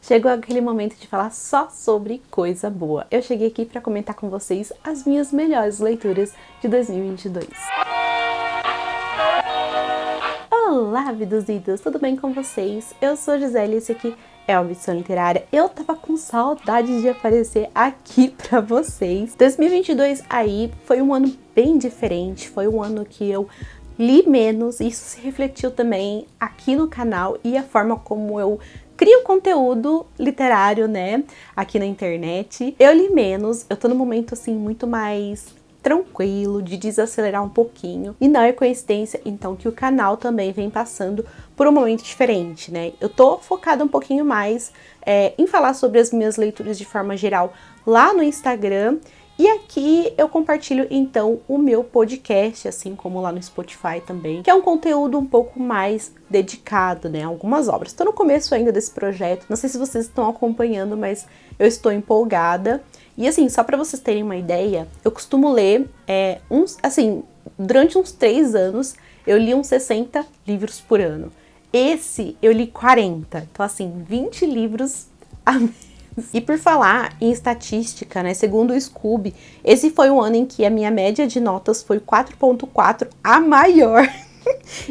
chegou aquele momento de falar só sobre coisa boa. Eu cheguei aqui para comentar com vocês as minhas melhores leituras de 2022. Olá, viduzidos! Tudo bem com vocês? Eu sou a Gisele e esse aqui é a Ambição Literária. Eu tava com saudade de aparecer aqui pra vocês. 2022 aí foi um ano bem diferente, foi um ano que eu li menos, e isso se refletiu também aqui no canal e a forma como eu crio conteúdo literário, né, aqui na internet. Eu li menos, eu tô num momento assim muito mais tranquilo, de desacelerar um pouquinho, e não é coincidência então que o canal também vem passando por um momento diferente, né? Eu tô focada um pouquinho mais em falar sobre as minhas leituras de forma geral lá no Instagram, e aqui eu compartilho então o meu podcast, assim como lá no Spotify também, que é um conteúdo um pouco mais dedicado, né, a algumas obras. Estou no começo ainda desse projeto, não sei se vocês estão acompanhando, mas eu estou empolgada. E assim, só para vocês terem uma ideia, eu costumo ler durante uns 3 anos, eu li uns 60 livros por ano. Esse eu li 40, então assim, 20 livros a menos. E por falar em estatística, né, segundo o Scooby, esse foi um ano em que a minha média de notas foi 4.4, a maior.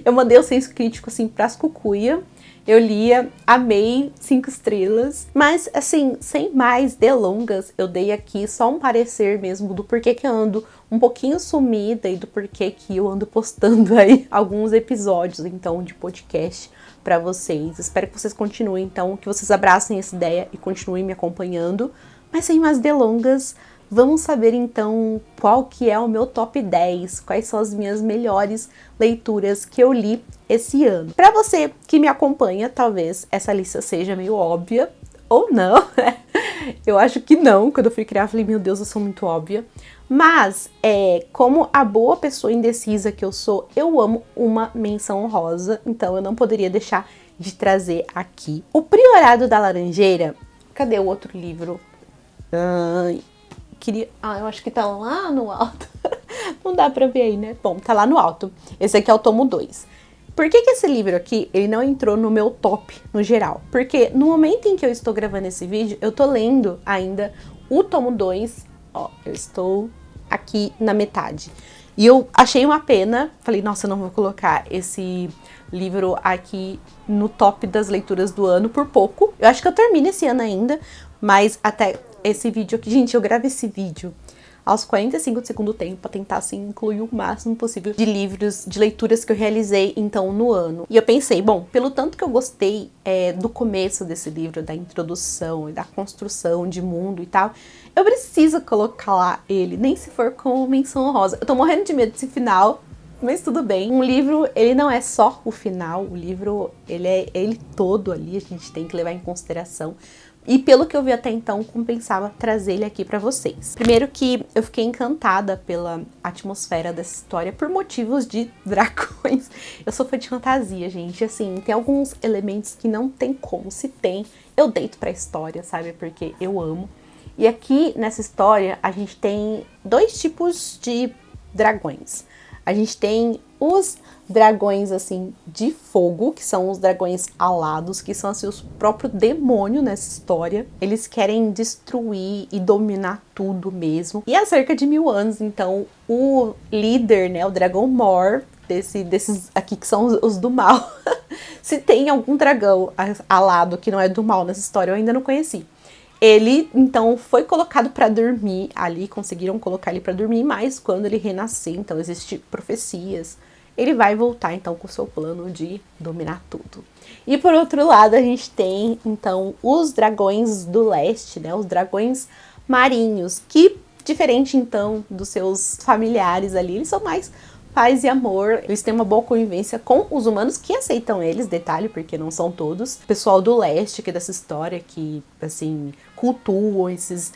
Eu mandei o senso crítico assim pras cucuia. Eu lia, amei, 5 estrelas. Mas assim, sem mais delongas, eu dei aqui só um parecer mesmo do porquê que eu ando um pouquinho sumida e do porquê que eu ando postando aí alguns episódios então de podcast para vocês. Espero que vocês continuem então, que vocês abracem essa ideia e continuem me acompanhando. Mas sem mais delongas, vamos saber então qual que é o meu top 10, quais são as minhas melhores leituras que eu li esse ano. Para você que me acompanha, talvez essa lista seja meio óbvia, ou não, né? Eu acho que não, quando eu fui criar eu falei, meu Deus, eu sou muito óbvia. Mas, como a boa pessoa indecisa que eu sou, eu amo uma menção honrosa, então eu não poderia deixar de trazer aqui. O Priorado da Laranjeira, cadê o outro livro? Eu acho que tá lá no alto. Não dá pra ver aí, né? Bom, tá lá no alto. Esse aqui é o tomo 2. Por que esse livro aqui, ele não entrou no meu top no geral? Porque no momento em que eu estou gravando esse vídeo, eu tô lendo ainda o tomo 2. Ó, eu estou aqui na metade. E eu achei uma pena, falei, nossa, eu não vou colocar esse livro aqui no top das leituras do ano por pouco. Eu acho que eu termino esse ano ainda, mas até esse vídeo aqui, gente, eu gravo esse vídeo aos 45 do segundo tempo, pra tentar, assim, incluir o máximo possível de livros, de leituras que eu realizei, então, no ano. E eu pensei, bom, pelo tanto que eu gostei do começo desse livro, da introdução e da construção de mundo e tal, eu preciso colocar lá ele, nem se for com menção honrosa. Eu tô morrendo de medo desse final, mas tudo bem. Um livro, ele não é só o final, o livro, ele é ele todo ali, a gente tem que levar em consideração. E pelo que eu vi até então, compensava trazer ele aqui pra vocês. Primeiro que eu fiquei encantada pela atmosfera dessa história por motivos de dragões. Eu sou fã de fantasia, gente. Assim, tem alguns elementos que não tem como. Se tem, eu deito pra história, sabe? Porque eu amo. E aqui, nessa história, a gente tem 2 tipos de dragões. A gente tem os dragões, assim, de fogo, que são os dragões alados, que são, assim, os próprios demônios nessa história. Eles querem destruir e dominar tudo mesmo. E há cerca de 1000 anos, então, o líder, né, o dragão Mor, desses aqui que são os do mal. Se tem algum dragão alado que não é do mal nessa história, eu ainda não conheci. Ele, então, foi colocado para dormir ali, conseguiram colocar ele para dormir, mas quando ele renascer, então, existem profecias, ele vai voltar, então, com o seu plano de dominar tudo. E, por outro lado, a gente tem, então, os dragões do leste, né, os dragões marinhos, que, diferente, então, dos seus familiares ali, eles são mais paz e amor, eles têm uma boa convivência com os humanos que aceitam eles, detalhe, porque não são todos. O pessoal do leste, que é dessa história, que, assim, cultuam esses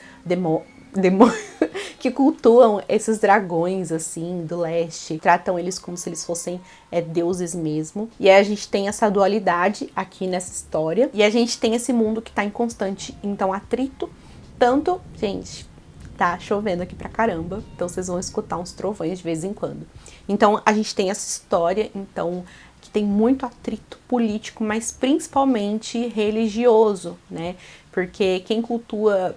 que cultuam esses dragões, assim, do leste, tratam eles como se eles fossem deuses mesmo. E aí a gente tem essa dualidade aqui nessa história, e a gente tem esse mundo que tá em constante, então, atrito, tanto, gente, tá chovendo aqui pra caramba, então vocês vão escutar uns trovões de vez em quando. Então, a gente tem essa história, então, que tem muito atrito político, mas principalmente religioso, né? Porque quem cultua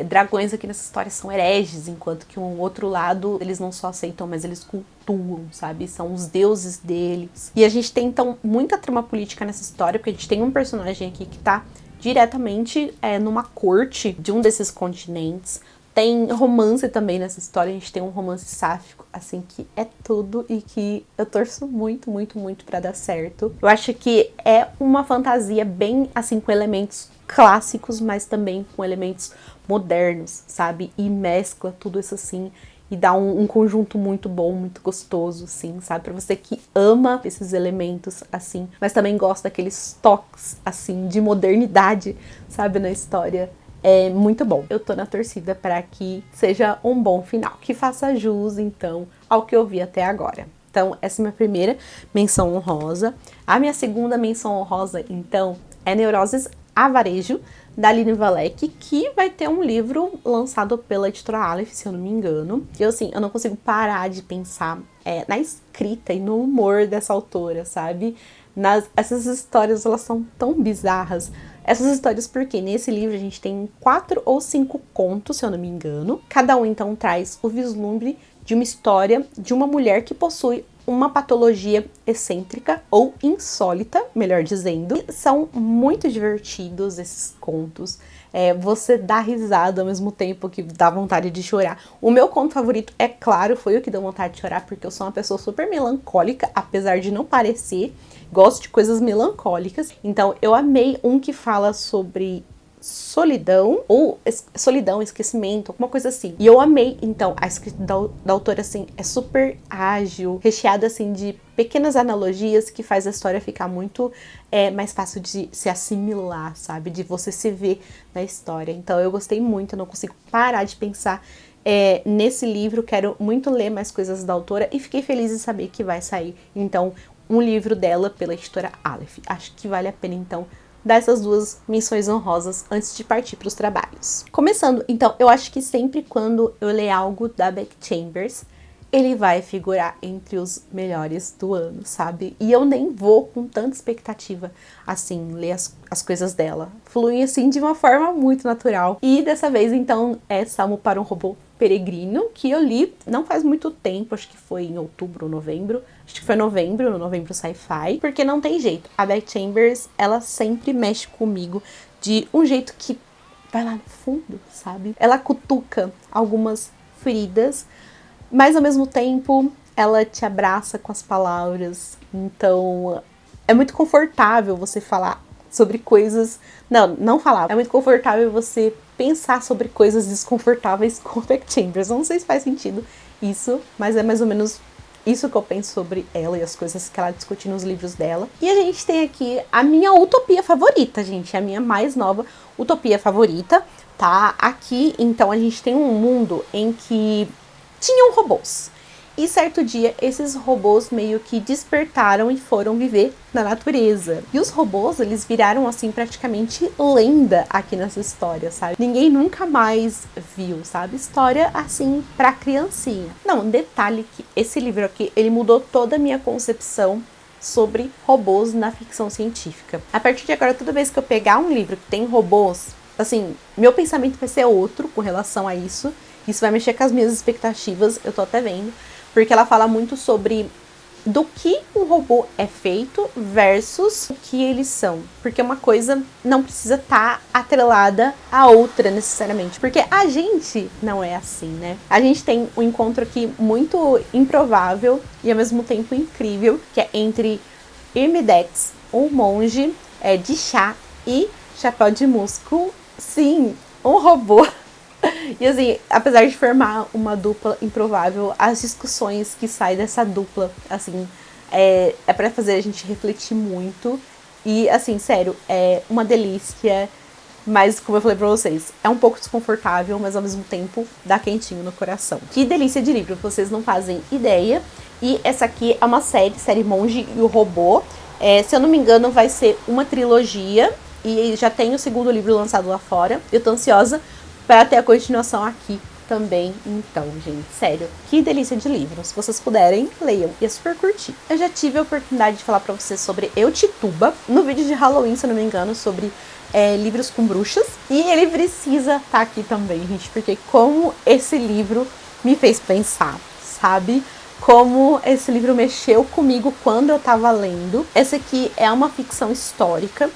dragões aqui nessa história são hereges, enquanto que um outro lado, eles não só aceitam, mas eles cultuam, sabe? São os deuses deles. E a gente tem, então, muita trama política nessa história, porque a gente tem um personagem aqui que tá diretamente numa corte de um desses continentes. Tem romance também nessa história, a gente tem um romance sáfico, assim, que é tudo e que eu torço muito, muito, muito pra dar certo. Eu acho que é uma fantasia bem, assim, com elementos clássicos, mas também com elementos modernos, sabe? E mescla tudo isso, assim, e dá um conjunto muito bom, muito gostoso, assim, sabe? Pra você que ama esses elementos, assim, mas também gosta daqueles toques, assim, de modernidade, sabe? Na história. É muito bom. Eu tô na torcida para que seja um bom final, que faça jus, então, ao que eu vi até agora. Então, essa é minha primeira menção honrosa. A minha segunda menção honrosa, então, é Neuroses a Varejo, da Aline Valek, que vai ter um livro lançado pela editora Aleph, se eu não me engano. Eu não consigo parar de pensar na escrita e no humor dessa autora, sabe? Essas histórias, elas são tão bizarras. Essas histórias porque nesse livro a gente tem 4 ou 5 contos, se eu não me engano. Cada um, então, traz o vislumbre de uma história de uma mulher que possui uma patologia excêntrica ou insólita, melhor dizendo. E são muito divertidos esses contos. Você dá risada ao mesmo tempo que dá vontade de chorar. O meu conto favorito, é claro, foi o que deu vontade de chorar, porque eu sou uma pessoa super melancólica, apesar de não parecer. Gosto de coisas melancólicas. Então, eu amei um que fala sobre solidão, ou solidão, esquecimento, alguma coisa assim. E eu amei, então, a escrita da autora, assim, é super ágil, recheada, assim, de pequenas analogias que faz a história ficar muito mais fácil de se assimilar, sabe? De você se ver na história. Então, eu gostei muito, eu não consigo parar de pensar nesse livro, quero muito ler mais coisas da autora e fiquei feliz em saber que vai sair, então, um livro dela pela editora Aleph. Acho que vale a pena, então, dar essas duas menções honrosas antes de partir para os trabalhos. Começando, então, eu acho que sempre quando eu ler algo da Becky Chambers, ele vai figurar entre os melhores do ano, sabe? E eu nem vou com tanta expectativa, assim, ler as coisas dela. Fluem, assim, de uma forma muito natural. E dessa vez, então, é Salmo para um Robô Peregrino, que eu li não faz muito tempo, acho que foi em outubro ou novembro. Acho que foi novembro, no Novembro Sci-Fi. Porque não tem jeito. A Becky Chambers, ela sempre mexe comigo de um jeito que vai lá no fundo, sabe? Ela cutuca algumas feridas, mas ao mesmo tempo ela te abraça com as palavras. Então é muito confortável você falar sobre coisas... Não falar. É muito confortável você pensar sobre coisas desconfortáveis com a Becky Chambers. Não sei se faz sentido isso, mas é mais ou menos isso que eu penso sobre ela e as coisas que ela discute nos livros dela. E a gente tem aqui a minha utopia favorita, gente. A minha mais nova utopia favorita, tá? Aqui, então, a gente tem um mundo em que tinham robôs. E certo dia, esses robôs meio que despertaram e foram viver na natureza. E os robôs, eles viraram, assim, praticamente lenda aqui nessa história, sabe? Ninguém nunca mais viu, sabe? História, assim, pra criancinha. Não, detalhe que esse livro aqui, ele mudou toda a minha concepção sobre robôs na ficção científica. A partir de agora, toda vez que eu pegar um livro que tem robôs, assim, meu pensamento vai ser outro com relação a isso. Isso vai mexer com as minhas expectativas, eu tô até vendo. Porque ela fala muito sobre do que um robô é feito versus o que eles são. Porque uma coisa não precisa estar atrelada à outra necessariamente. Porque a gente não é assim, né? A gente tem um encontro aqui muito improvável e ao mesmo tempo incrível, que é entre Irmidex, um monge de chá, e Chapéu de Musco. Sim, um robô. E assim, apesar de formar uma dupla improvável, as discussões que saem dessa dupla, assim, é pra fazer a gente refletir muito. E assim, sério, é uma delícia. Mas, como eu falei pra vocês, é um pouco desconfortável, mas ao mesmo tempo dá quentinho no coração. Que delícia de livro, vocês não fazem ideia. E essa aqui é uma série Monge e o Robô. Se eu não me engano, vai ser uma trilogia. E já tem o segundo livro lançado lá fora. Eu tô ansiosa para ter a continuação aqui também. Então, gente, sério, que delícia de livro. Se vocês puderem, leiam. Ia super curtir. Eu já tive a oportunidade de falar pra vocês sobre Eu, Tituba, no vídeo de Halloween, se eu não me engano, sobre livros com bruxas. E ele precisa estar aqui também, gente, porque como esse livro me fez pensar, sabe? Como esse livro mexeu comigo quando eu tava lendo. Essa aqui é uma ficção histórica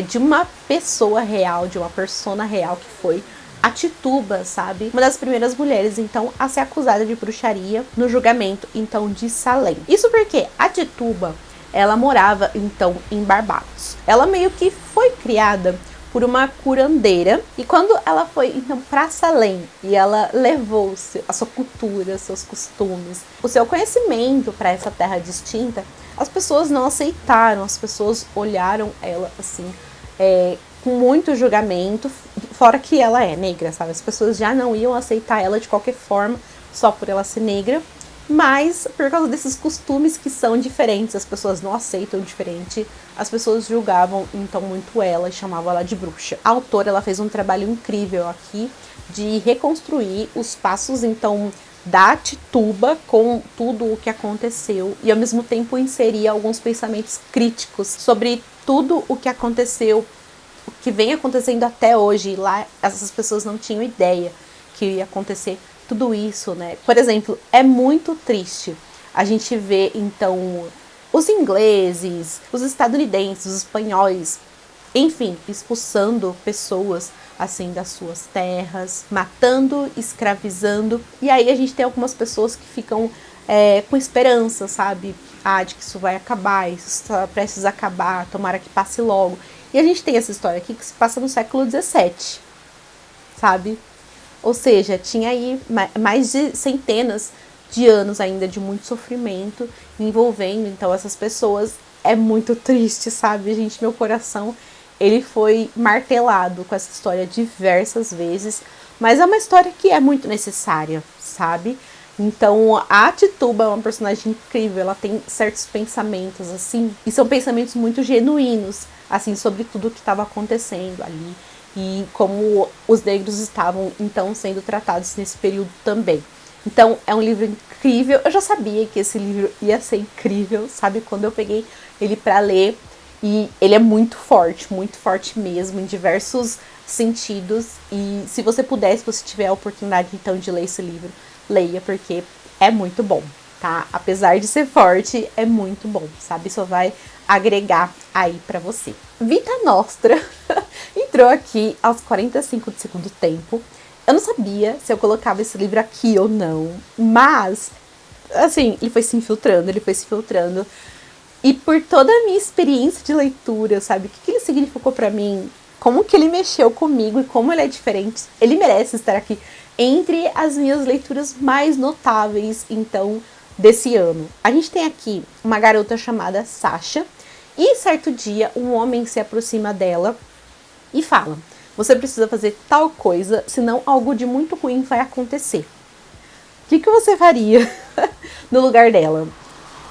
de uma pessoa real, de uma persona real que foi a Tituba, sabe? Uma das primeiras mulheres, então, a ser acusada de bruxaria no julgamento, então, de Salem. Isso porque a Tituba, ela morava, então, em Barbados. Ela meio que foi criada por uma curandeira, e quando ela foi, então, pra Salem, e ela levou a sua cultura, seus costumes, o seu conhecimento para essa terra distinta, as pessoas não aceitaram, as pessoas olharam ela, assim, com muito julgamento, fora que ela é negra, sabe? As pessoas já não iam aceitar ela de qualquer forma, só por ela ser negra, mas por causa desses costumes que são diferentes, as pessoas não aceitam diferente, as pessoas julgavam então muito ela e chamavam ela de bruxa. A autora, ela fez um trabalho incrível aqui de reconstruir os passos então da Tituba com tudo o que aconteceu e ao mesmo tempo inserir alguns pensamentos críticos sobre tudo o que aconteceu, o que vem acontecendo até hoje. E lá essas pessoas não tinham ideia que ia acontecer tudo isso, né? Por exemplo, é muito triste a gente ver, então, os ingleses, os estadunidenses, os espanhóis, enfim, expulsando pessoas, assim, das suas terras, matando, escravizando. E aí a gente tem algumas pessoas que ficam com esperança, sabe? De que isso vai acabar, isso está prestes a acabar, tomara que passe logo. E a gente tem essa história aqui que se passa no século XVII, sabe? Ou seja, tinha aí mais de centenas de anos ainda de muito sofrimento envolvendo, então, essas pessoas. É muito triste, sabe, gente? Meu coração, ele foi martelado com essa história diversas vezes, mas é uma história que é muito necessária, sabe? Então, a Tituba é uma personagem incrível, ela tem certos pensamentos, assim, e são pensamentos muito genuínos, assim, sobre tudo o que estava acontecendo ali. E como os negros estavam, então, sendo tratados nesse período também. Então, é um livro incrível. Eu já sabia que esse livro ia ser incrível, sabe? Quando eu peguei ele para ler. E ele é muito forte mesmo, em diversos sentidos. E se você puder, se você tiver a oportunidade, então, de ler esse livro, leia, porque é muito bom, tá? Apesar de ser forte, é muito bom, sabe? Só vai agregar aí pra você. Vita Nostra entrou aqui aos 45 do segundo tempo. Eu não sabia se eu colocava esse livro aqui ou não, mas, assim, ele foi se infiltrando. E por toda a minha experiência de leitura, sabe, o que ele significou pra mim, como que ele mexeu comigo e como ele é diferente, ele merece estar aqui entre as minhas leituras mais notáveis, então, desse ano. A gente tem aqui uma garota chamada Sasha, e certo dia um homem se aproxima dela e fala: você precisa fazer tal coisa, senão algo de muito ruim vai acontecer. O que você faria no lugar dela?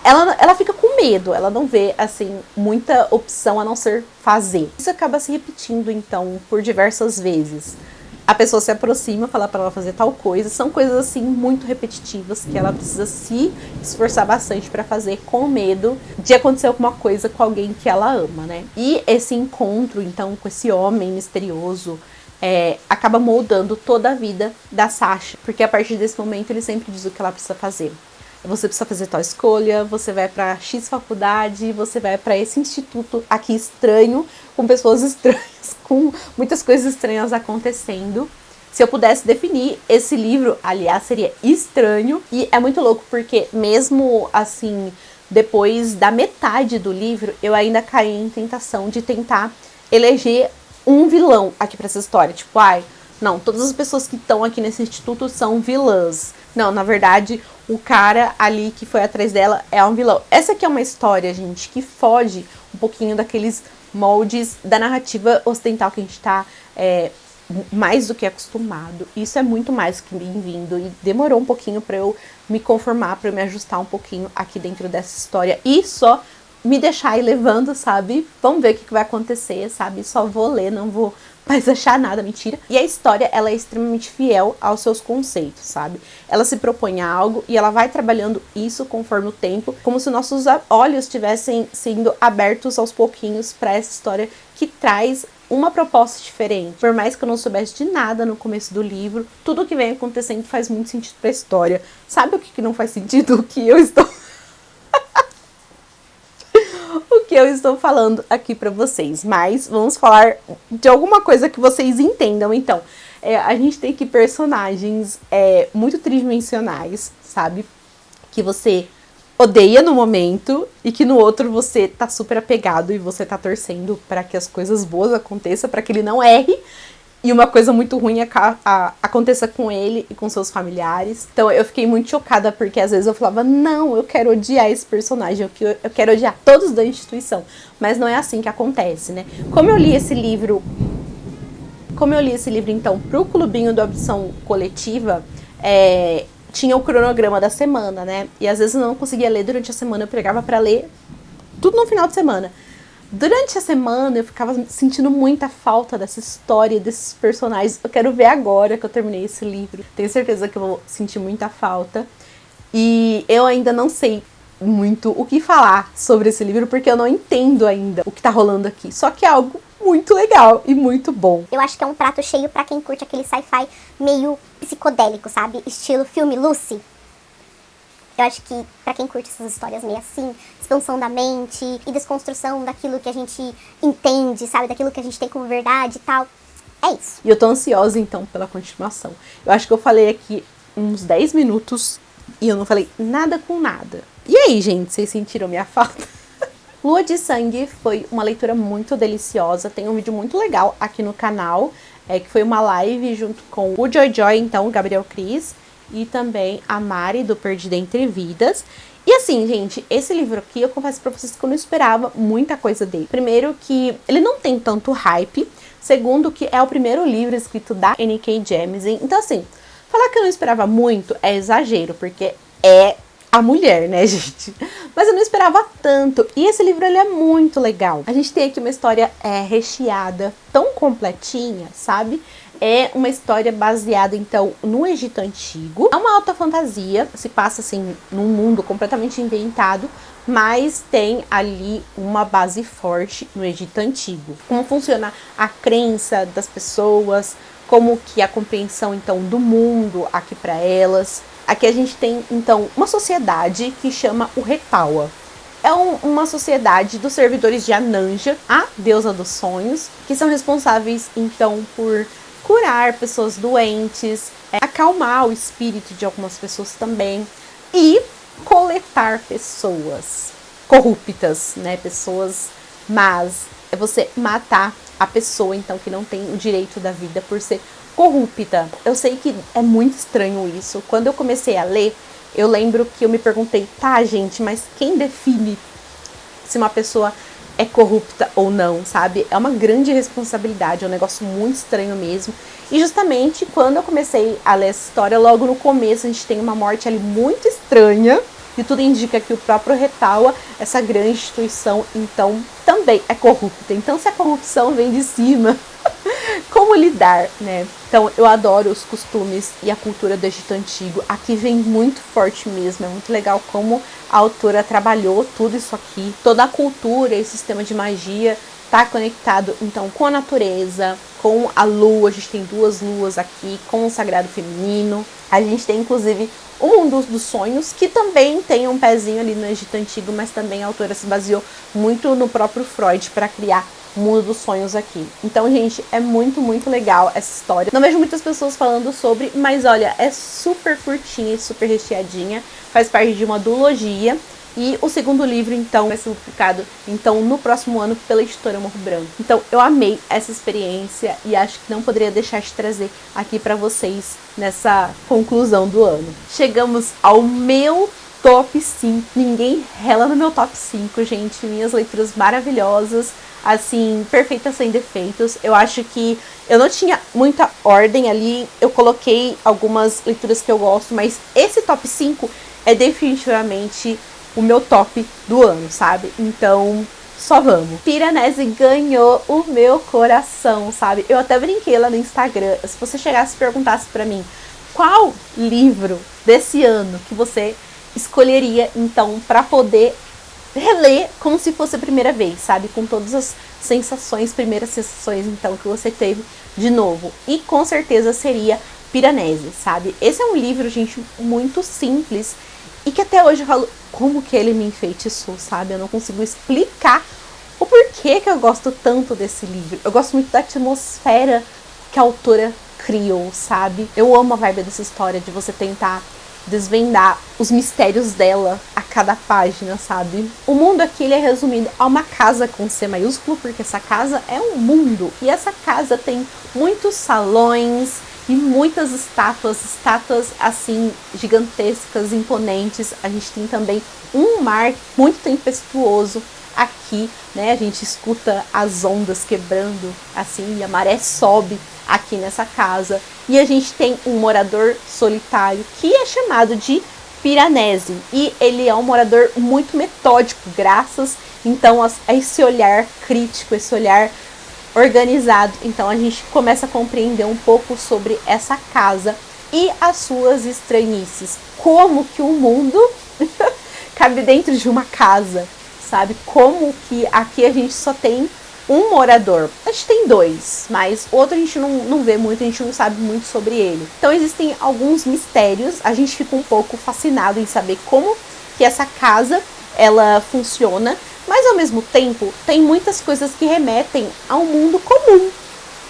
Ela fica com medo, ela não vê, assim, muita opção a não ser fazer. Isso acaba se repetindo, então, por diversas vezes. A pessoa se aproxima, fala pra ela fazer tal coisa. São coisas, assim, muito repetitivas que ela precisa se esforçar bastante pra fazer, com medo de acontecer alguma coisa com alguém que ela ama, né? E esse encontro, então, com esse homem misterioso acaba moldando toda a vida da Sasha. Porque a partir desse momento ele sempre diz o que ela precisa fazer. Você precisa fazer tal escolha, você vai pra X faculdade, você vai pra esse instituto aqui estranho, com pessoas estranhas, com muitas coisas estranhas acontecendo. Se eu pudesse definir esse livro, aliás, seria estranho. E é muito louco porque mesmo assim, depois da metade do livro, eu ainda caí em tentação de tentar eleger um vilão aqui pra essa história. Tipo, não, todas as pessoas que estão aqui nesse instituto são vilãs. Não, na verdade, o cara ali que foi atrás dela é um vilão. Essa aqui é uma história, gente, que foge um pouquinho daqueles moldes da narrativa ocidental que a gente tá mais do que acostumado. Isso é muito mais que bem-vindo e demorou um pouquinho pra eu me conformar, pra eu me ajustar um pouquinho aqui dentro dessa história e só me deixar ir levando, sabe? Vamos ver o que vai acontecer, sabe? Só vou ler, não vou vais achar nada, mentira. E a história, ela é extremamente fiel aos seus conceitos, sabe? Ela se propõe a algo e ela vai trabalhando isso conforme o tempo, como se nossos olhos estivessem sendo abertos aos pouquinhos para essa história que traz uma proposta diferente. Por mais que eu não soubesse de nada no começo do livro, tudo que vem acontecendo faz muito sentido para a história. Sabe o que não faz sentido? O que eu estou falando aqui pra vocês, mas vamos falar de alguma coisa que vocês entendam. Então, a gente tem aqui personagens muito tridimensionais, sabe? Que você odeia no momento e que no outro você tá super apegado e você tá torcendo para que as coisas boas aconteçam, para que ele não erre e uma coisa muito ruim aconteça com ele e com seus familiares. Então eu fiquei muito chocada, porque às vezes eu falava, não, eu quero odiar esse personagem, eu quero odiar todos da instituição. Mas não é assim que acontece, né? Como eu li esse livro, então, pro clubinho da opção coletiva, tinha o cronograma da semana, né? E às vezes eu não conseguia ler durante a semana, eu pegava pra ler tudo no final de semana. Durante a semana eu ficava sentindo muita falta dessa história, desses personagens. Eu quero ver agora que eu terminei esse livro. Tenho certeza que eu vou sentir muita falta. E eu ainda não sei muito o que falar sobre esse livro, porque eu não entendo ainda o que tá rolando aqui. Só que é algo muito legal e muito bom. Eu acho que é um prato cheio pra quem curte aquele sci-fi meio psicodélico, sabe? Estilo filme Lucy. Eu acho que pra quem curte essas histórias meio assim, expansão da mente e desconstrução daquilo que a gente entende, sabe? Daquilo que a gente tem como verdade e tal. É isso. E eu tô ansiosa, então, pela continuação. Eu acho que eu falei aqui uns 10 minutos e eu não falei nada com nada. E aí, gente, vocês sentiram minha falta? Lua de Sangue foi uma leitura muito deliciosa. Tem um vídeo muito legal aqui no canal, que foi uma live junto com o Joy, então, o Gabriel Cris, e também a Mari, do Perdida Entre Vidas. E assim, gente, esse livro aqui, eu confesso pra vocês que eu não esperava muita coisa dele. Primeiro que ele não tem tanto hype. Segundo que é o primeiro livro escrito da N.K. Jemisin. Então assim, falar que eu não esperava muito é exagero, porque é a mulher, né, gente? Mas eu não esperava tanto. E esse livro, ele é muito legal. A gente tem aqui uma história recheada, tão completinha, sabe? É uma história baseada, então, no Egito Antigo. É uma alta fantasia, se passa, assim, num mundo completamente inventado, mas tem ali uma base forte no Egito Antigo. Como funciona a crença das pessoas, como que a compreensão, então, do mundo aqui para elas. Aqui a gente tem, então, uma sociedade que chama o Retawa. É uma sociedade dos servidores de Ananja, a deusa dos sonhos, que são responsáveis, então, por curar pessoas doentes, acalmar o espírito de algumas pessoas também e coletar pessoas corruptas, né? Pessoas más. É você matar a pessoa, então, que não tem o direito da vida por ser corrupta. Eu sei que é muito estranho isso. Quando eu comecei a ler, eu lembro que eu me perguntei, tá, gente, mas quem define se uma pessoa é corrupta ou não, sabe? É uma grande responsabilidade, é um negócio muito estranho mesmo. E justamente quando eu comecei a ler essa história, logo no começo a gente tem uma morte ali muito estranha. E tudo indica que o próprio Retawa, essa grande instituição, então, também é corrupta. Então, se a corrupção vem de cima, como lidar, né? Então, eu adoro os costumes e a cultura do Egito Antigo. Aqui vem muito forte mesmo. É muito legal como a autora trabalhou tudo isso aqui. Toda a cultura e o sistema de magia está conectado, então, com a natureza, com a lua. A gente tem 2 luas aqui, com o sagrado feminino. A gente tem, inclusive, o mundo dos sonhos, que também tem um pezinho ali no Egito Antigo, mas também a autora se baseou muito no próprio Freud para criar o mundo dos sonhos aqui. Então, gente, é muito, muito legal essa história. Não vejo muitas pessoas falando sobre, mas olha, é super curtinha e super recheadinha. Faz parte de uma duologia. E o segundo livro, então, vai ser publicado, então, no próximo ano pela editora Morro Branco. Então, eu amei essa experiência e acho que não poderia deixar de trazer aqui pra vocês nessa conclusão do ano. Chegamos ao meu top 5. Ninguém rela no meu top 5, gente. Minhas leituras maravilhosas, assim, perfeitas sem defeitos. Eu acho que eu não tinha muita ordem ali. Eu coloquei algumas leituras que eu gosto, mas esse top 5 é definitivamente o meu top do ano, sabe? Então, só vamos. Piranesi ganhou o meu coração, sabe? Eu até brinquei lá no Instagram. Se você chegasse e perguntasse pra mim qual livro desse ano que você escolheria, então, pra poder reler como se fosse a primeira vez, sabe? Com todas as sensações, primeiras sensações, então, que você teve de novo. E com certeza seria Piranesi, sabe? Esse é um livro, gente, muito simples e que até hoje eu falo como que ele me enfeitiçou, sabe? Eu não consigo explicar o porquê que eu gosto tanto desse livro. Eu gosto muito da atmosfera que a autora criou, sabe? Eu amo a vibe dessa história, de você tentar desvendar os mistérios dela a cada página, sabe? O mundo aqui ele é resumido a uma casa com C maiúsculo, porque essa casa é um mundo. E essa casa tem muitos salões e muitas estátuas assim gigantescas, imponentes. A gente tem também um mar muito tempestuoso aqui, né? A gente escuta as ondas quebrando assim e a maré sobe aqui nessa casa. E a gente tem um morador solitário que é chamado de Piranesi. E ele é um morador muito metódico, graças então a esse olhar crítico, esse olhar organizado. Então a gente começa a compreender um pouco sobre essa casa e as suas estranhices. Como que o mundo cabe dentro de uma casa, sabe? Como que aqui a gente só tem um morador. A gente tem dois, mas o outro a gente não vê muito, a gente não sabe muito sobre ele. Então existem alguns mistérios, a gente fica um pouco fascinado em saber como que essa casa ela funciona, mas ao mesmo tempo tem muitas coisas que remetem a um mundo comum.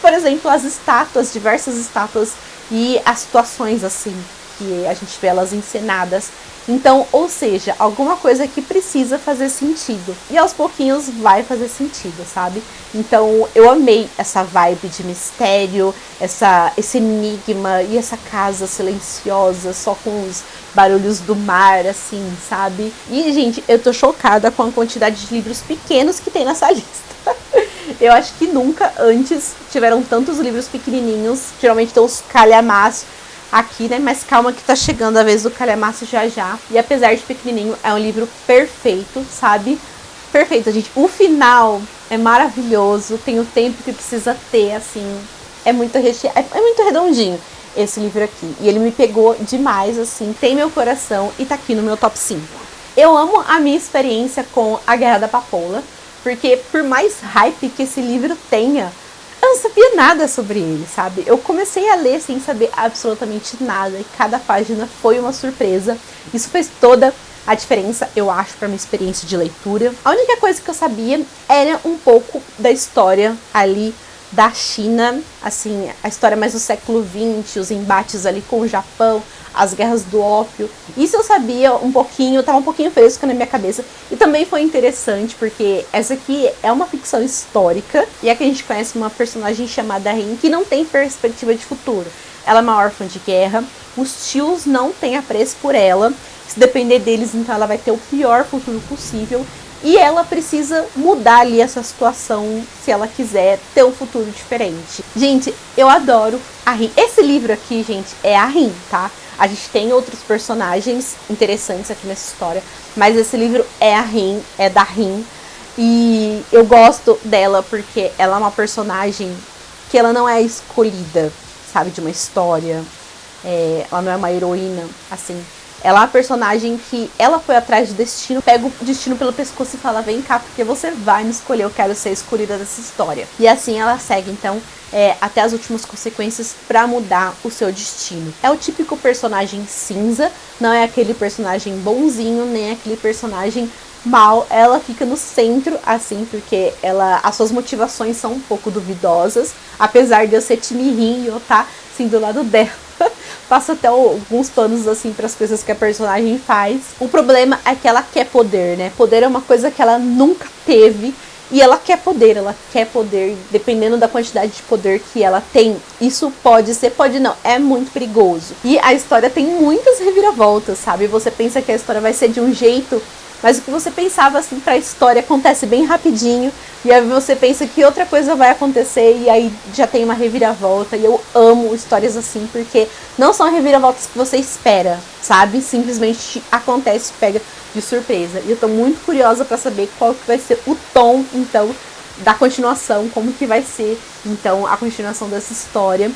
Por exemplo, as estátuas, diversas estátuas e as situações assim, que a gente vê elas encenadas. Então, ou seja, alguma coisa que precisa fazer sentido. E aos pouquinhos vai fazer sentido, sabe? Então, eu amei essa vibe de mistério, esse enigma e essa casa silenciosa, só com os barulhos do mar, assim, sabe? E, gente, eu tô chocada com a quantidade de livros pequenos que tem nessa lista. Eu acho que nunca antes tiveram tantos livros pequenininhos. Geralmente tem uns calhamaços aqui, né? Mas calma que tá chegando a vez do calhamaço já já. E apesar de pequenininho, é um livro perfeito, sabe? Perfeito, gente. O final é maravilhoso. Tem o tempo que precisa ter, assim. É muito redondinho esse livro aqui. E ele me pegou demais, assim. Tem meu coração e tá aqui no meu top 5. Eu amo a minha experiência com A Guerra da Papoula. Porque por mais hype que esse livro tenha, eu não sabia nada sobre ele, sabe? Eu comecei a ler sem saber absolutamente nada e cada página foi uma surpresa. Isso fez toda a diferença, eu acho, para minha experiência de leitura. A única coisa que eu sabia era um pouco da história ali da China, assim, a história mais do século XX, os embates ali com o Japão, as guerras do ópio. Isso eu sabia um pouquinho, tava um pouquinho fresco na minha cabeça. E também foi interessante porque essa aqui é uma ficção histórica. E aqui a gente conhece uma personagem chamada Rin, que não tem perspectiva de futuro. Ela é uma órfã de guerra, os tios não têm apreço por ela. Se depender deles, então ela vai ter o pior futuro possível. E ela precisa mudar ali essa situação se ela quiser ter um futuro diferente. Gente, eu adoro a Rin. Esse livro aqui, gente, é a Rin, tá? A gente tem outros personagens interessantes aqui nessa história, mas esse livro é a Rin, é da Rin. E eu gosto dela porque ela é uma personagem que ela não é escolhida, sabe, de uma história. Ela não é uma heroína, assim. Ela é uma personagem que ela foi atrás do destino, pega o destino pelo pescoço e fala, vem cá, porque você vai me escolher, eu quero ser escolhida dessa história. E assim ela segue, então, até as últimas consequências pra mudar o seu destino. É o típico personagem cinza, não é aquele personagem bonzinho, nem aquele personagem mal. Ela fica no centro, assim, porque as suas motivações são um pouco duvidosas, apesar de eu ser time Rin e eu estar, assim, do lado dela. Passa até alguns planos, assim, para as coisas que a personagem faz. O problema é que ela quer poder, né? Poder é uma coisa que ela nunca teve. E ela quer poder, dependendo da quantidade de poder que ela tem. Isso pode ser, pode não, é muito perigoso. E a história tem muitas reviravoltas, sabe? Você pensa que a história vai ser de um jeito mas o que você pensava assim pra história acontece bem rapidinho, e aí você pensa que outra coisa vai acontecer, e aí já tem uma reviravolta, e eu amo histórias assim, porque não são reviravoltas que você espera, sabe? Simplesmente acontece, pega de surpresa. E eu tô muito curiosa pra saber qual que vai ser o tom, então, da continuação, como que vai ser, então, a continuação dessa história.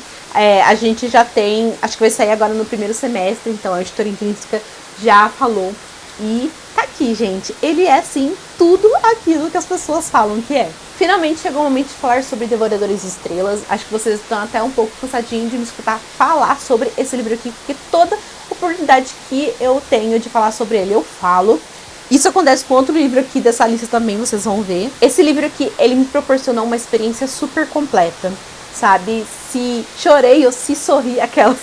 A gente já tem, acho que vai sair agora no primeiro semestre, então a editora Intrínseca já falou. E tá aqui, gente. Ele é, sim, tudo aquilo que as pessoas falam que é. Finalmente chegou o momento de falar sobre Devoradores de Estrelas. Acho que vocês estão até um pouco cansadinhos de me escutar falar sobre esse livro aqui, porque toda oportunidade que eu tenho de falar sobre ele, eu falo. Isso acontece com outro livro aqui dessa lista também, vocês vão ver. Esse livro aqui, ele me proporcionou uma experiência super completa, sabe? Se chorei ou se sorri, aquelas...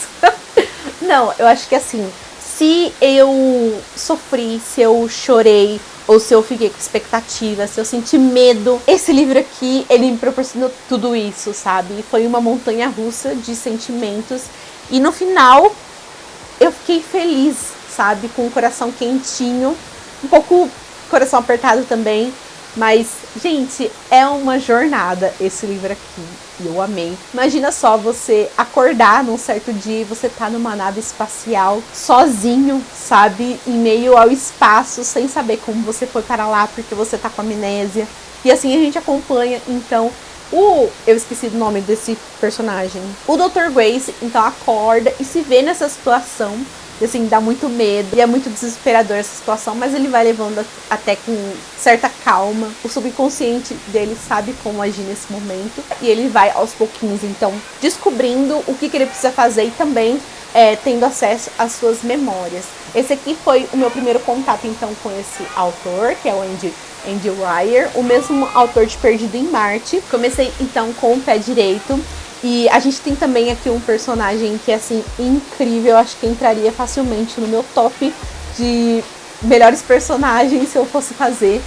Não, eu acho que assim... Se eu sofri, se eu chorei, ou se eu fiquei com expectativa, se eu senti medo, esse livro aqui, ele me proporcionou tudo isso, sabe? Foi uma montanha russa de sentimentos. E no final, eu fiquei feliz, sabe? Com o coração quentinho, um pouco coração apertado também. Mas, gente, é uma jornada esse livro aqui. E eu amei. Imagina só você acordar num certo dia e você tá numa nave espacial sozinho, sabe? Em meio ao espaço, sem saber como você foi para lá, porque você tá com amnésia. E assim a gente acompanha, então, eu esqueci do nome desse personagem. O Dr. Grace, então, acorda e se vê nessa situação. E assim, dá muito medo e é muito desesperador essa situação, mas ele vai levando até com certa calma. O subconsciente dele sabe como agir nesse momento e ele vai aos pouquinhos, então, descobrindo o que ele precisa fazer e também tendo acesso às suas memórias. Esse aqui foi o meu primeiro contato, então, com esse autor, que é o Andy Weir, o mesmo autor de Perdido em Marte. Comecei, então, com o pé direito. E a gente tem também aqui um personagem que é, assim, incrível. Acho que entraria facilmente no meu top de melhores personagens se eu fosse fazer.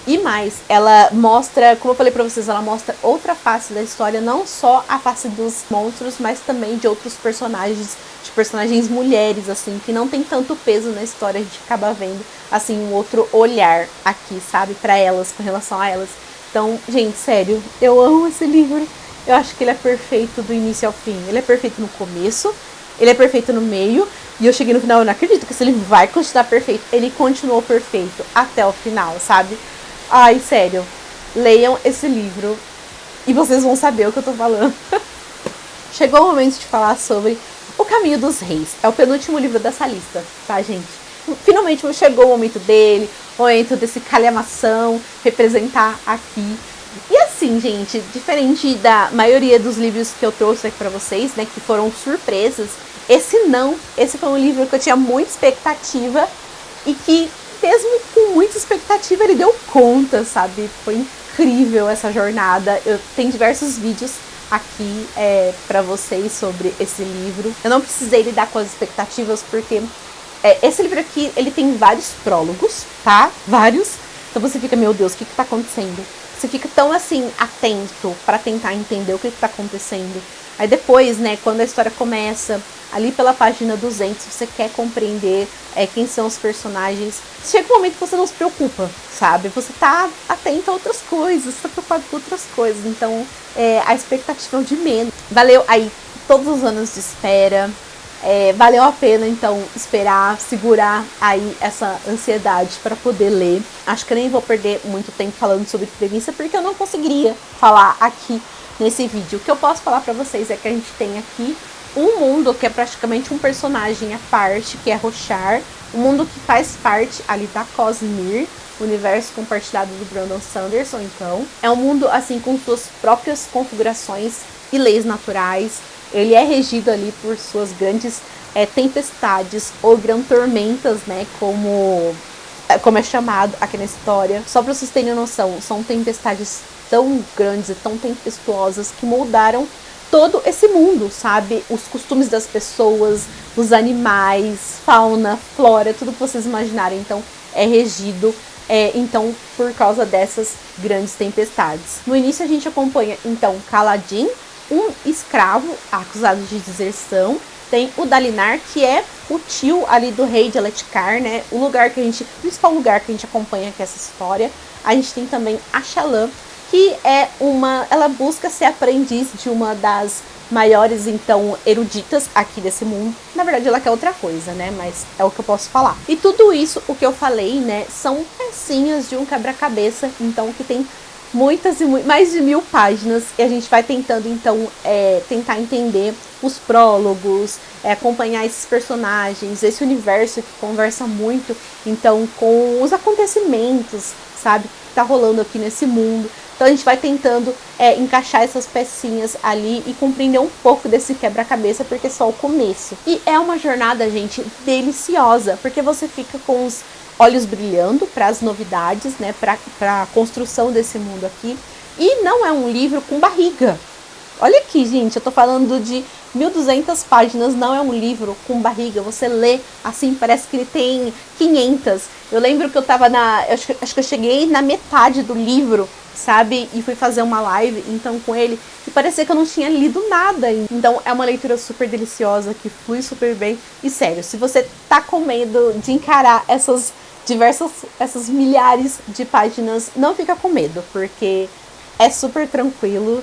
E mais, ela mostra, como eu falei pra vocês, ela mostra outra face da história, não só a face dos monstros, mas também de outros personagens, de personagens mulheres, assim, que não tem tanto peso na história, a gente acaba vendo, assim, um outro olhar aqui, sabe, pra elas, com relação a elas. Então, gente, sério, eu amo esse livro, eu acho que ele é perfeito do início ao fim, ele é perfeito no começo, ele é perfeito no meio, e eu cheguei no final, eu não acredito que esse livro vai continuar perfeito, ele continuou perfeito até o final, sabe? Ai, sério, leiam esse livro e vocês vão saber o que eu tô falando. Chegou o momento de falar sobre O Caminho dos Reis. É o penúltimo livro dessa lista, tá, gente? Finalmente chegou o momento dele, o momento desse calhamação representar aqui. E assim, gente, diferente da maioria dos livros que eu trouxe aqui pra vocês, né, que foram surpresas, esse foi um livro que eu tinha muita expectativa e que, mesmo com muita expectativa, ele deu conta, sabe? Foi incrível essa jornada. Eu tenho diversos vídeos aqui pra vocês sobre esse livro. Eu não precisei lidar com as expectativas, porque esse livro aqui, ele tem vários prólogos, tá? Vários. Então você fica, meu Deus, o que tá acontecendo? Você fica tão, assim, atento pra tentar entender o que tá acontecendo. Aí depois, né, quando a história começa, ali pela página 200, você quer compreender quem são os personagens. Chega um momento que você não se preocupa, sabe? Você tá atento a outras coisas, tá preocupado com outras coisas. Então, a expectativa é de menos. Valeu aí todos os anos de espera. Valeu a pena, então, esperar, segurar aí essa ansiedade para poder ler. Acho que eu nem vou perder muito tempo falando sobre premissa, porque eu não conseguiria falar aqui nesse vídeo. O que eu posso falar para vocês é que a gente tem aqui um mundo que é praticamente um personagem à parte, que é Roshar, um mundo que faz parte ali da Cosmere, o universo compartilhado do Brandon Sanderson, então. É um mundo, assim, com suas próprias configurações e leis naturais. Ele é regido ali por suas grandes tempestades ou grandes tormentas, né, como é chamado aqui na história. Só para vocês terem noção, são tempestades tão grandes e tão tempestuosas que moldaram todo esse mundo, sabe? Os costumes das pessoas, os animais, fauna, flora, tudo que vocês imaginarem, então, é regido, então, por causa dessas grandes tempestades. No início a gente acompanha, então, Kaladin, um escravo acusado de deserção. Tem o Dalinar, que é o tio ali do rei de Eletkar, né? O principal lugar que a gente acompanha aqui essa história. A gente tem também a Shallan, que ela busca ser aprendiz de uma das maiores, então, eruditas aqui desse mundo. Na verdade, ela quer outra coisa, né? Mas é o que eu posso falar. E tudo isso, o que eu falei, né? São pecinhas de um quebra-cabeça, então, que tem mais de 1000 páginas, e a gente vai tentando, então, tentar entender os prólogos, acompanhar esses personagens, esse universo que conversa muito, então, com os acontecimentos, sabe, que tá rolando aqui nesse mundo. Então a gente vai tentando encaixar essas pecinhas ali e compreender um pouco desse quebra-cabeça, porque é só o começo. E é uma jornada, gente, deliciosa, porque você fica com os olhos brilhando para as novidades, né, para a construção desse mundo aqui. E não é um livro com barriga. Olha aqui, gente, eu tô falando de 1200 páginas, não é um livro com barriga. Você lê assim, parece que ele tem 500. Eu lembro que eu tava acho que eu cheguei na metade do livro, sabe? E fui fazer uma live, então, com ele, e parecia que eu não tinha lido nada. Então, é uma leitura super deliciosa, que flui super bem. E sério, se você tá com medo de encarar essas milhares de páginas, não fica com medo, porque é super tranquilo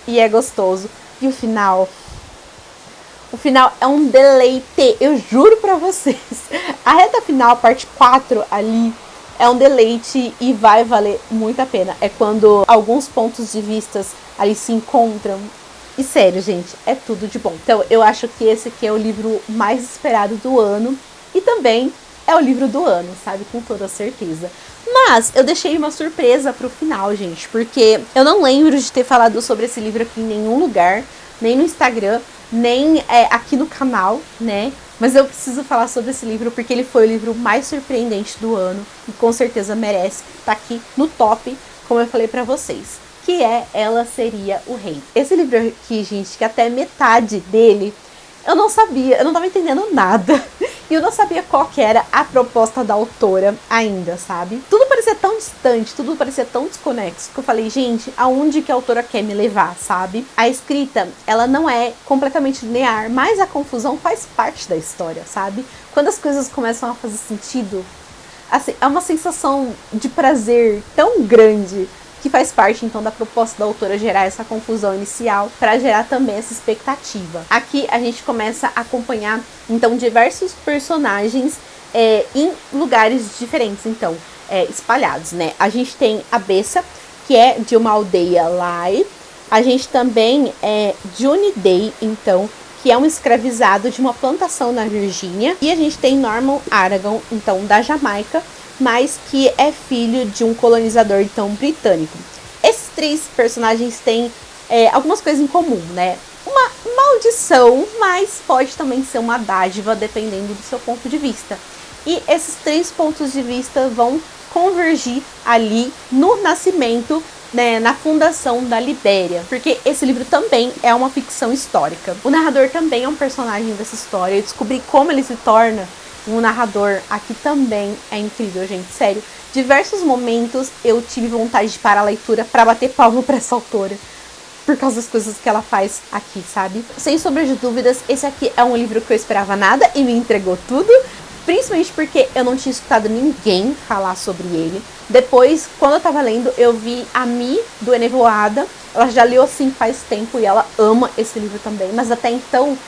e é gostoso. E o final é um deleite, eu juro pra vocês. A reta final, a parte 4 ali, é um deleite e vai valer muito a pena. É quando alguns pontos de vista ali se encontram. E sério, gente, é tudo de bom. Então, eu acho que esse aqui é o livro mais esperado do ano. E também é o livro do ano, sabe? Com toda certeza. Mas eu deixei uma surpresa pro final, gente. Porque eu não lembro de ter falado sobre esse livro aqui em nenhum lugar. Nem no Instagram, nem aqui no canal, né? Mas eu preciso falar sobre esse livro porque ele foi o livro mais surpreendente do ano. E com certeza merece estar aqui no top, como eu falei pra vocês. Que é Ela Seria o Rei. Esse livro aqui, gente, que até metade dele eu não sabia, eu não tava entendendo nada. E eu não sabia qual que era a proposta da autora ainda, sabe? Tudo parecia tão distante, tudo parecia tão desconexo, que eu falei, gente, aonde que a autora quer me levar, sabe? A escrita, ela não é completamente linear, mas a confusão faz parte da história, sabe? Quando as coisas começam a fazer sentido, assim, é uma sensação de prazer tão grande, que faz parte, então, da proposta da autora gerar essa confusão inicial para gerar também essa expectativa. Aqui a gente começa a acompanhar, então, diversos personagens em lugares diferentes, então, espalhados, né? A gente tem a Bessa, que é de uma aldeia Lai. A gente também Johnny Day, então, que é um escravizado de uma plantação na Virgínia. E a gente tem Norman Aragon, então, da Jamaica, mas que é filho de um colonizador, então, britânico. Esses 3 personagens têm algumas coisas em comum, né? Uma maldição, mas pode também ser uma dádiva, dependendo do seu ponto de vista. E esses 3 pontos de vista vão convergir ali no nascimento, né, na fundação da Libéria, porque esse livro também é uma ficção histórica. O narrador também é um personagem dessa história. Eu descobri como ele se torna um narrador aqui também é incrível, gente, sério. Diversos momentos eu tive vontade de parar a leitura para bater palma para essa autora, por causa das coisas que ela faz aqui, sabe? Sem sombra de dúvidas, esse aqui é um livro que eu esperava nada e me entregou tudo, principalmente porque eu não tinha escutado ninguém falar sobre ele. Depois, quando eu tava lendo, eu vi a Mi, do Enevoada. Ela já leu assim faz tempo e ela ama esse livro também, mas até então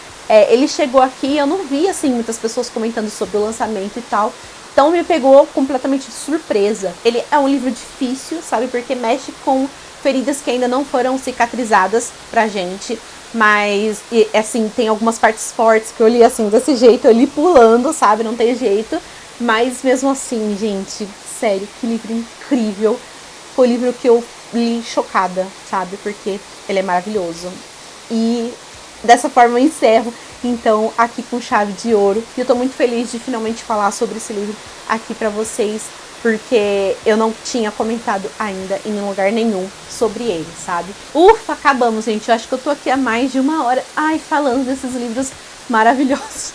ele chegou aqui e eu não vi, assim, muitas pessoas comentando sobre o lançamento e tal. Então me pegou completamente de surpresa. Ele é um livro difícil, sabe? Porque mexe com feridas que ainda não foram cicatrizadas pra gente. Mas, assim, tem algumas partes fortes que eu li, assim, desse jeito. Eu li pulando, sabe? Não tem jeito. Mas, mesmo assim, gente, sério, que livro incrível. Foi o livro que eu li chocada, sabe? Porque ele é maravilhoso. E dessa forma eu encerro, então, aqui com chave de ouro. E eu tô muito feliz de finalmente falar sobre esse livro aqui pra vocês, porque eu não tinha comentado ainda em lugar nenhum sobre ele, sabe? Ufa, acabamos, gente. Eu acho que eu tô aqui há mais de 1 hora, falando desses livros maravilhosos.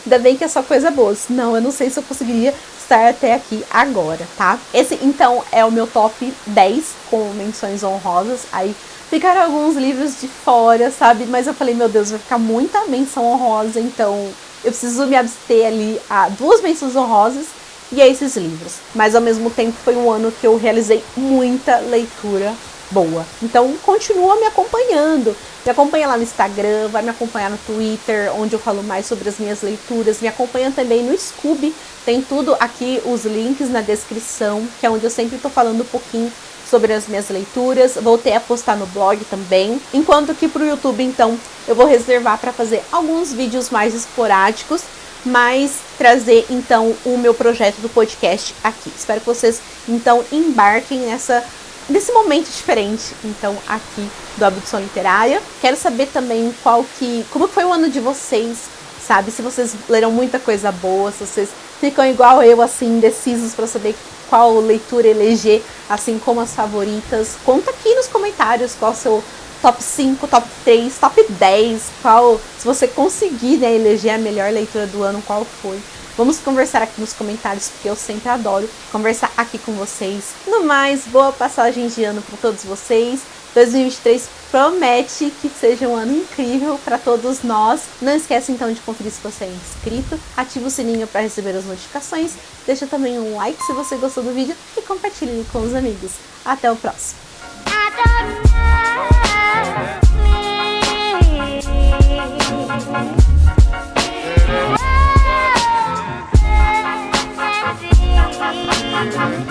Ainda bem que é só coisa boa. Não, eu não sei se eu conseguiria estar até aqui agora, tá? Esse, então, é o meu top 10 com menções honrosas. Aí ficaram alguns livros de fora, sabe? Mas eu falei, meu Deus, vai ficar muita menção honrosa, então eu preciso me abster ali a 2 menções honrosas e a esses livros. Mas ao mesmo tempo foi um ano que eu realizei muita leitura boa. Então continua me acompanhando. Me acompanha lá no Instagram, vai me acompanhar no Twitter, onde eu falo mais sobre as minhas leituras. Me acompanha também no Scoob. Tem tudo aqui, os links na descrição, que é onde eu sempre tô falando um pouquinho sobre as minhas leituras. Voltei a postar no blog também. Enquanto que pro YouTube, então, eu vou reservar para fazer alguns vídeos mais esporádicos, mas trazer, então, o meu projeto do podcast aqui. Espero que vocês, então, embarquem nesse momento diferente, então, aqui do Abdução Literária. Quero saber também como foi o ano de vocês, sabe? Se vocês leram muita coisa boa, se vocês ficam igual eu, assim, indecisos para saber qual leitura eleger, assim como as favoritas. Conta aqui nos comentários qual o seu top 5, top 3, top 10, se você conseguir, né, eleger a melhor leitura do ano, qual foi. Vamos conversar aqui nos comentários, porque eu sempre adoro conversar aqui com vocês. No mais, boa passagem de ano para todos vocês. 2023 promete que seja um ano incrível para todos nós. Não esqueça então de conferir se você é inscrito, ativa o sininho para receber as notificações, deixa também um like se você gostou do vídeo e compartilhe com os amigos. Até o próximo! Thank you.